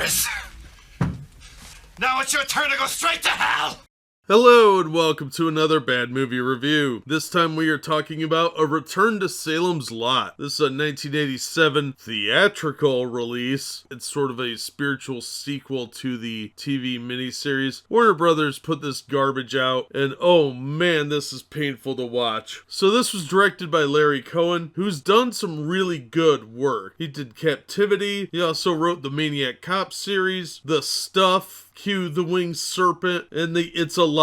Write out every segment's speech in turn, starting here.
Iris! Now it's your turn to go straight to hell! Hello and welcome to another Bad Movie Review. This time we are talking about A Return to Salem's Lot. This is a 1987 theatrical release. It's sort of a spiritual sequel to the TV miniseries. Warner Brothers put this garbage out, and oh man, this is painful to watch. So this was directed by Larry Cohen, who's done some really good work. He did Captivity. He also wrote the Maniac Cop series, The Stuff, Q, The Winged Serpent, and the It's Alive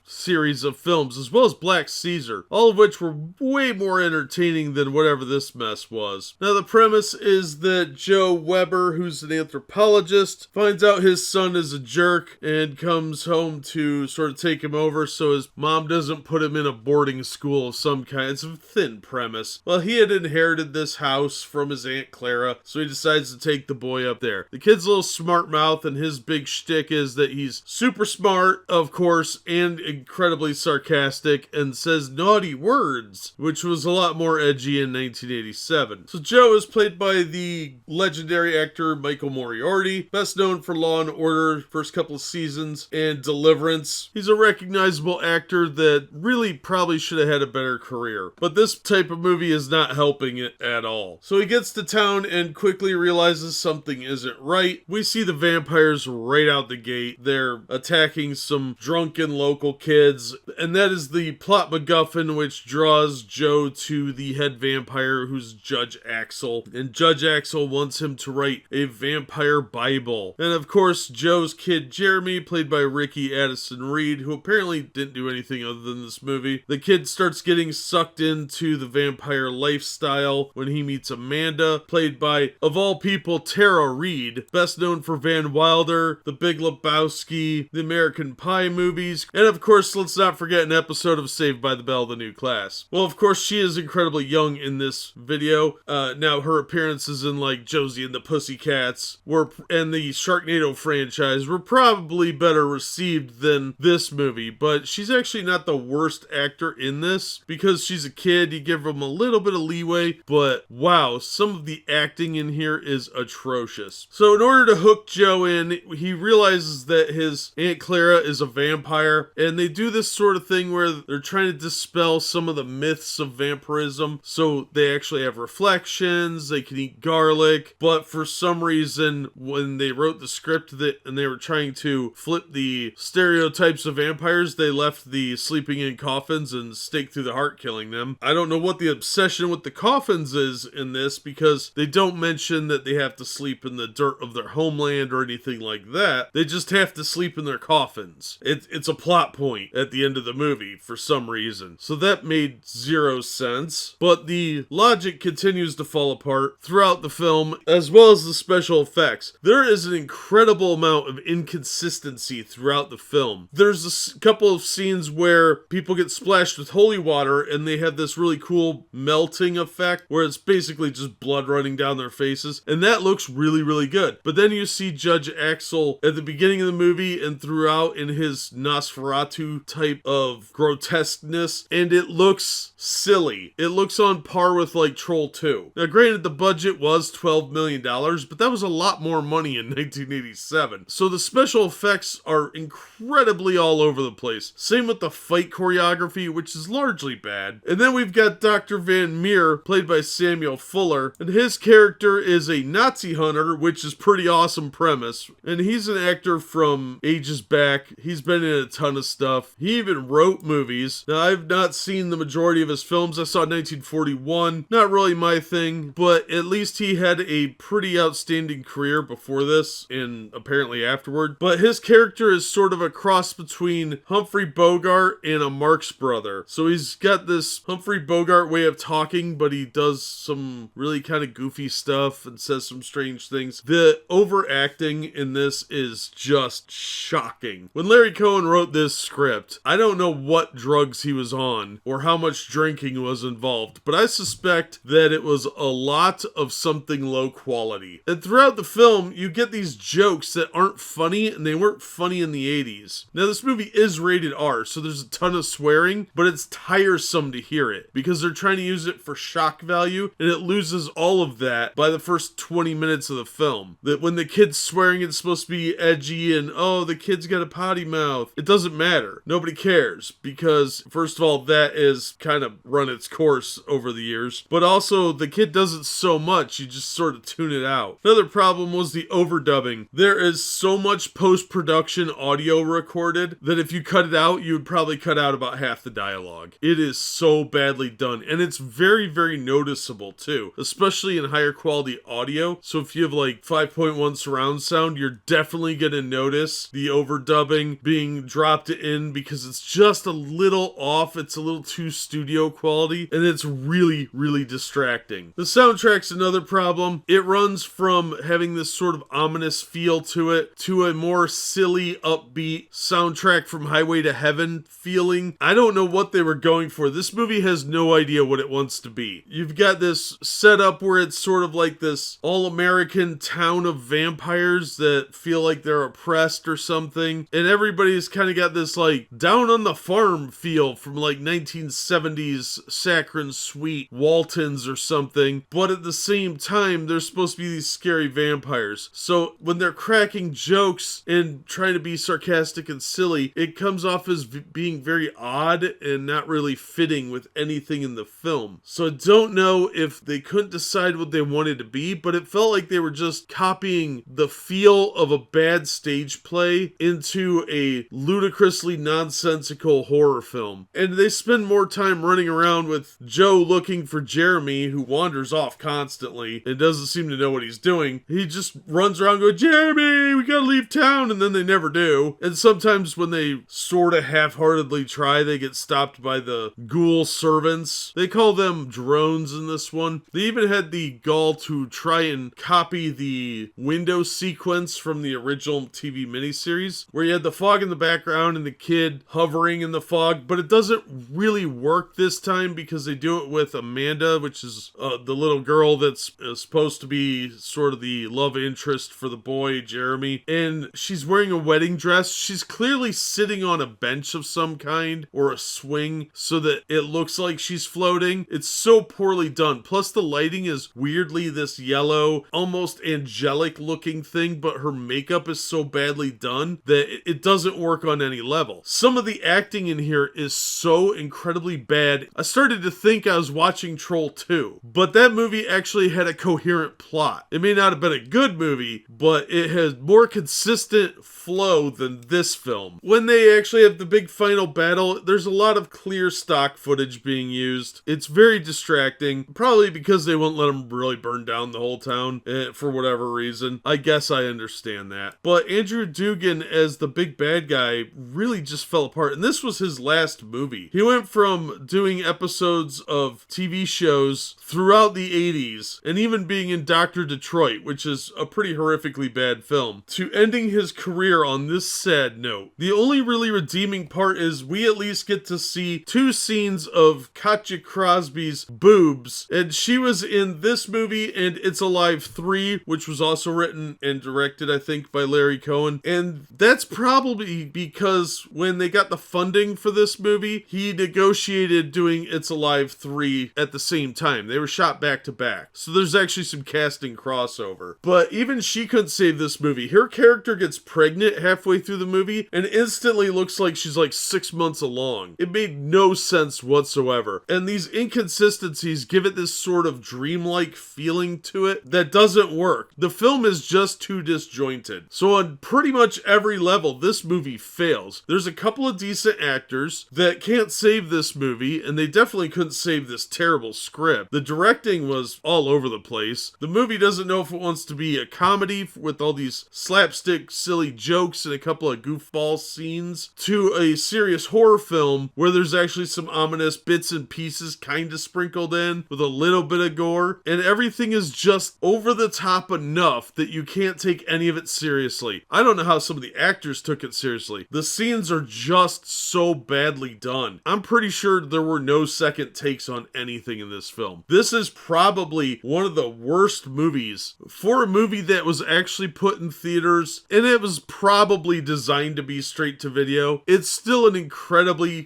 series of films, as well as Black Caesar, all of which were way more entertaining than whatever this mess was. Now the premise is that Joe Weber, who's an anthropologist, finds out his son is a jerk and comes home to sort of take him over so his mom doesn't put him in a boarding school of some kind. It's a thin premise. Well, he had inherited this house from his Aunt Clara, so he decides to take the boy up there. The kid's a little smart mouth, and his big shtick is that he's super smart, of course, and incredibly sarcastic, and says naughty words, which was a lot more edgy in 1987. So Joe is played by the legendary actor Michael Moriarty, best known for Law & Order, first couple of seasons, and Deliverance. He's a recognizable actor that really probably should have had a better career, but this type of movie is not helping it at all. So he gets to town and quickly realizes something isn't right. We see the vampires right out the gate. They're attacking some drunken local kids, and that is the plot MacGuffin which draws Joe to the head vampire, who's Judge Axel, and Judge Axel wants him to write a vampire Bible. And of course, Joe's kid Jeremy, played by Addison Reid, who apparently didn't do anything other than this movie. The kid starts getting sucked into the vampire lifestyle when he meets Amanda, played by, of all people, Tara Reid, best known for Van Wilder, The Big Lebowski, the American Pie movies, and of course, let's not forget an episode of Saved by the Bell, The New Class. Well, of course, she is incredibly young in this video. Now, her appearances in, like, Josie and the Pussycats and the Sharknado franchise were probably better received than this movie, but she's actually not the worst actor in this, because she's a kid. You give them a little bit of leeway, but wow, some of the acting in here is atrocious. So in order to hook Joe in, he realizes that his Aunt Clara is a vampire, and they do this sort of thing where they're trying to dispel some of the myths of vampirism. So they actually have reflections, they can eat garlic, but for some reason, when they wrote the script and they were trying to flip the stereotypes of vampires, they left the sleeping in coffins and stake through the heart, killing them. I don't know what the obsession with the coffins is in this, because they don't mention that they have to sleep in the dirt of their homeland or anything like that. They just have to sleep in their coffins. It's a plot point at the end of the movie for some reason. So that made zero sense. But the logic continues to fall apart throughout the film, as well as the special effects. There is an incredible amount of inconsistency throughout the film. There's a couple of scenes where people get splashed with holy water and they have this really cool melting effect where it's basically just blood running down their faces, and that looks really, really good. But then you see Judge Axel at the beginning of the movie and throughout in his Nosferatu type of grotesqueness, and it looks silly. It looks on par with like Troll 2. Now granted, the budget was $12 million, but that was a lot more money in 1987. So the special effects are incredibly all over the place. Same with the fight choreography, which is largely bad. And then we've got Dr. Van Meer, played by Samuel Fuller, and his character is a Nazi hunter, which is pretty awesome premise. And he's an actor from ages back. He's been in a ton of stuff. He even wrote movies. Now, I've not seen the majority of his films. I saw 1941. Not really my thing, but at least he had a pretty outstanding career before this and apparently afterward. But his character is sort of a cross between Humphrey Bogart and a Marx brother. So he's got this Humphrey Bogart way of talking, but he does some really kind of goofy stuff and says some strange things. The overacting in this is just shocking. When Larry Cohen wrote wrote this script. I don't know what drugs he was on or how much drinking was involved, but I suspect that it was a lot of something low quality. And throughout the film, you get these jokes that aren't funny, and they weren't funny in the 80s. Now, this movie is rated R, so there's a ton of swearing, but it's tiresome to hear it because they're trying to use it for shock value, and it loses all of that by the first 20 minutes of the film. That when the kid's swearing, it's supposed to be edgy and, oh, the kid's got a potty mouth. It doesn't matter. Nobody cares because, first of all, that is kind of run its course over the years, but also the kid does it so much, you just sort of tune it out. Another problem was the overdubbing. There is so much post-production audio recorded that if you cut it out, you would probably cut out about half the dialogue. It is so badly done, and it's very, very noticeable too, especially in higher quality audio. So if you have like 5.1 surround sound, you're definitely going to notice the overdubbing being dropped in because it's just a little off. It's a little too studio quality, and it's really, really distracting. The soundtrack's another problem. It runs from having this sort of ominous feel to it to a more silly, upbeat soundtrack from Highway to Heaven feeling. I don't know what they were going for. This movie has no idea what it wants to be. You've got this setup where it's sort of like this all-American town of vampires that feel like they're oppressed or something, and everybody's kind of got this like down on the farm feel from like 1970s saccharine sweet Waltons or something, but at the same time they're supposed to be these scary vampires. So when they're cracking jokes and trying to be sarcastic and silly, it comes off as being very odd and not really fitting with anything in the film. So I don't know if they couldn't decide what they wanted to be, but it felt like they were just copying the feel of a bad stage play into a ludicrously nonsensical horror film. And they spend more time running around with Joe looking for Jeremy, who wanders off constantly and doesn't seem to know what he's doing. He just runs around going, Jeremy, we gotta leave town, and then they never do. And sometimes when they sort of half-heartedly try, they get stopped by the ghoul servants. They call them drones in this one. They even had the gall to try and copy the window sequence from the original TV miniseries, where you had the fog in the background and the kid hovering in the fog, but it doesn't really work this time because they do it with Amanda, which is the little girl that's supposed to be sort of the love interest for the boy, Jeremy, and she's wearing a wedding dress. She's clearly sitting on a bench of some kind or a swing so that it looks like she's floating. It's so poorly done. Plus the lighting is weirdly this yellow, almost angelic looking thing, but her makeup is so badly done that it doesn't work on any level. Some of the acting in here is so incredibly bad. I started to think I was watching Troll 2, but that movie actually had a coherent plot. It may not have been a good movie, but it has more consistent flow than this film. When they actually have the big final battle, there's a lot of clear stock footage being used. It's very distracting, probably because they won't let them really burn down the whole town for whatever reason. I guess I understand that. But Andrew Duggan as the big bad guy really just fell apart, and this was his last movie. He went from doing episodes of TV shows throughout the 80s, and even being in Dr. Detroit, which is a pretty horrifically bad film, to ending his career on this sad note. The only really redeeming part is we at least get to see 2 scenes of Katja Crosby's boobs, and she was in this movie and It's Alive 3, which was also written and directed, I think, by Larry Cohen, and that's probably because when they got the funding for this movie, he negotiated doing It's Alive 3 at the same time. They were shot back to back, so there's actually some casting crossover. But even she couldn't save this movie. Her character gets pregnant halfway through the movie and instantly looks like she's like 6 months along. It made no sense whatsoever. And these inconsistencies give it this sort of dreamlike feeling to it that doesn't work. The film is just too disjointed. So on pretty much every level, this movie fails. There's a couple of decent actors that can't save this movie, and they definitely couldn't save this terrible script. The directing was all over the place. The movie doesn't know if it wants to be a comedy with all these slapstick silly jokes and a couple of goofball scenes, to a serious horror film where there's actually some ominous bits and pieces kind of sprinkled in with a little bit of gore, and everything is just over the top enough that you can't take any of it seriously. I don't know how some of the actors took it seriously. honestly. The scenes are just so badly done. I'm pretty sure there were no second takes on anything in this film. This is probably one of the worst movies for a movie that was actually put in theaters, and it was probably designed to be straight to video. It's still an incredibly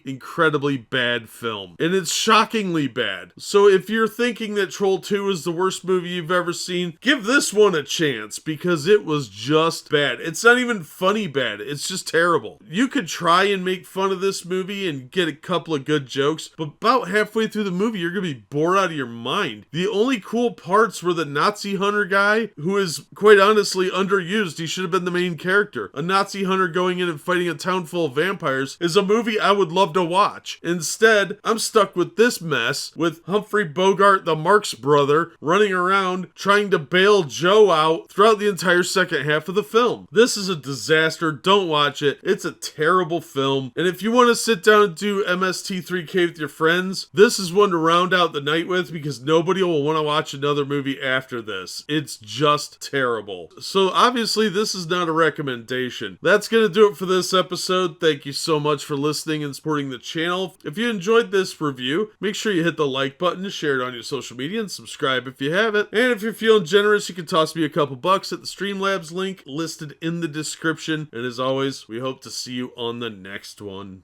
bad film, and it's shockingly bad. So if you're thinking that Troll 2 is the worst movie you've ever seen, give this one a chance, because it was just bad. It's not even funny bad, it's just terrible. You could try and make fun of this movie and get a couple of good jokes, but about halfway through the movie you're gonna be bored out of your mind. The only cool parts were the Nazi hunter guy, who is quite honestly underused. He should have been the main character. A Nazi hunter going in and fighting a town full of vampires is a movie I would love to watch. Instead, I'm stuck with this mess with Humphrey Bogart, the Marx brother, running around trying to bail Joe out throughout the entire second half of the film. This is a disaster. Don't watch it. It's a terrible film. And if you want to sit down and do MST3K with your friends, this is one to round out the night with, because nobody will want to watch another movie after this. It's just terrible. So obviously this is not a recommendation. That's going to do it for this episode. Thank you so much for listening and supporting the channel. If you enjoyed this review, make sure you hit the like button, share it on your social media, and subscribe if you haven't. And if you're feeling generous, you can toss me a couple bucks at the Streamlabs link listed in the description. And as always, we hope to see you on the next one.